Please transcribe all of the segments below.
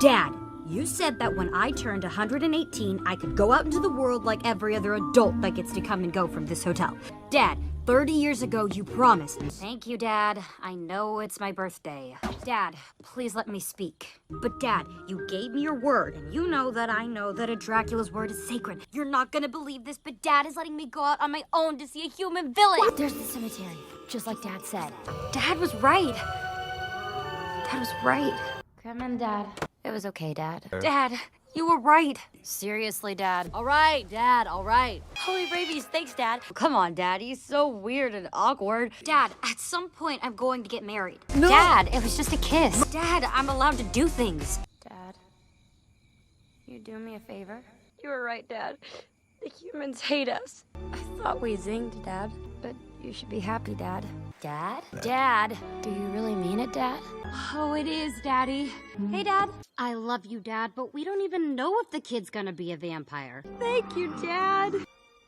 Dad, you said that when I turned 118, I could go out into the world like every other adult that gets to come and go from this hotel. Dad, 30 years ago, you promised. Thank you, Dad. I know it's my birthday. Dad, please let me speak. But Dad, you gave me your word, and you know that I know that a Dracula's word is sacred. You're not gonna believe this, but Dad is letting me go out on my own to see a human village. What? There's the cemetery, just like Dad said. Dad was right. Dad was right. Come in, Dad. It was okay, Dad. Dad, you were right. Seriously, Dad. All right, Dad, all right. Holy rabies, thanks, Dad. Come on, Dad, he's so weird and awkward. Dad, at some point, I'm going to get married. No. Dad, it was just a kiss. Dad, I'm allowed to do things. Dad, you do me a favor? You were right, Dad. The humans hate us. I thought we zinged, Dad, but you should be happy, Dad. Dad? Dad, do you really mean it, Dad? Oh, it is, Daddy. Hey, Dad. I love you, Dad, but we don't even know if the kid's gonna be a vampire. Thank you, Dad.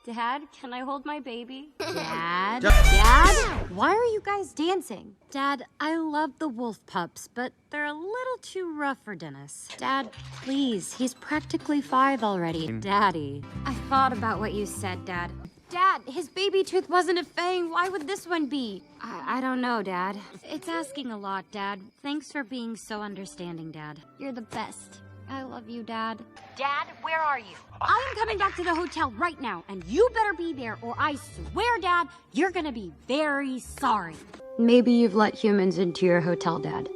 Dad, can I hold my baby? Dad? Dad? Why are you guys dancing? Dad, I love the wolf pups, but they're a little too rough for Dennis. Dad, please, he's practically 5 already. Daddy, I thought about what you said, Dad. Dad, his baby tooth wasn't a fang. Why would this one be? I don't know, Dad. It's asking a lot, Dad. Thanks for being so understanding, Dad. You're the best. I love you, Dad. Dad, where are you? I am coming back to the hotel right now, and you better be there, or I swear, Dad, you're gonna be very sorry. Maybe you've let humans into your hotel, Dad.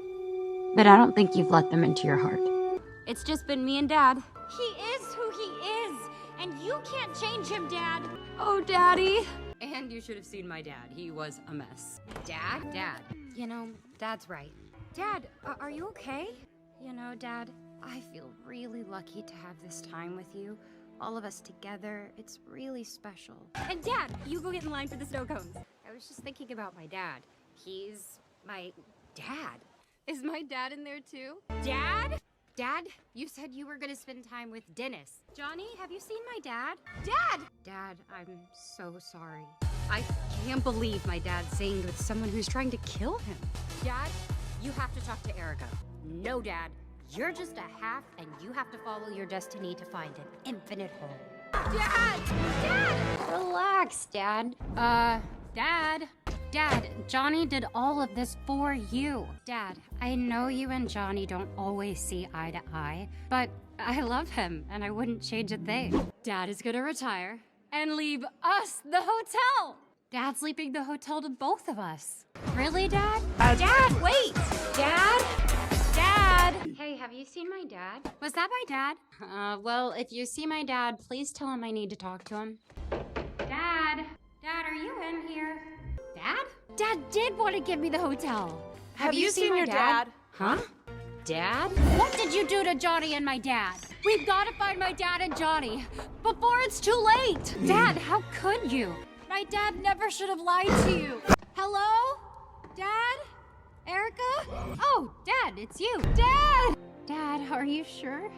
But I don't think you've let them into your heart. It's just been me and Dad. He is who he is, and you can't change him, Dad. Oh, Daddy. And you should have seen my dad. He was a mess. Dad? Dad. You know, Dad's right. Dad, are you okay? You know, Dad, I feel really lucky to have this time with you. All of us together. It's really special. And Dad, you go get in line for the snow cones. I was just thinking about my dad. He's my dad. Is my dad in there too? Dad? Dad, you said you were gonna spend time with Dennis. Johnny, have you seen my dad? Dad! Dad, I'm so sorry. I can't believe my dad's staying with someone who's trying to kill him. Dad, you have to talk to Erica. No, Dad, you're just a half and you have to follow your destiny to find an infinite home. Dad! Dad! Relax, Dad. Dad? Dad, Johnny did all of this for you. Dad, I know you and Johnny don't always see eye to eye, but I love him and I wouldn't change a thing. Dad is gonna retire and leave us the hotel. Dad's leaving the hotel to both of us. Really, Dad? Dad, wait! Dad? Dad! Hey, have you seen my dad? Was that my dad? Well, if you see my dad, please tell him I need to talk to him. Dad? Dad, are you in here? Dad? Dad did want to give me the hotel. Have you seen your dad? Huh? Dad? What did you do to Johnny and my dad? We've got to find my dad and Johnny before it's too late. Dad, how could you? My dad never should have lied to you. Hello? Dad? Erica? Oh, Dad, it's you. Dad! Dad, are you sure?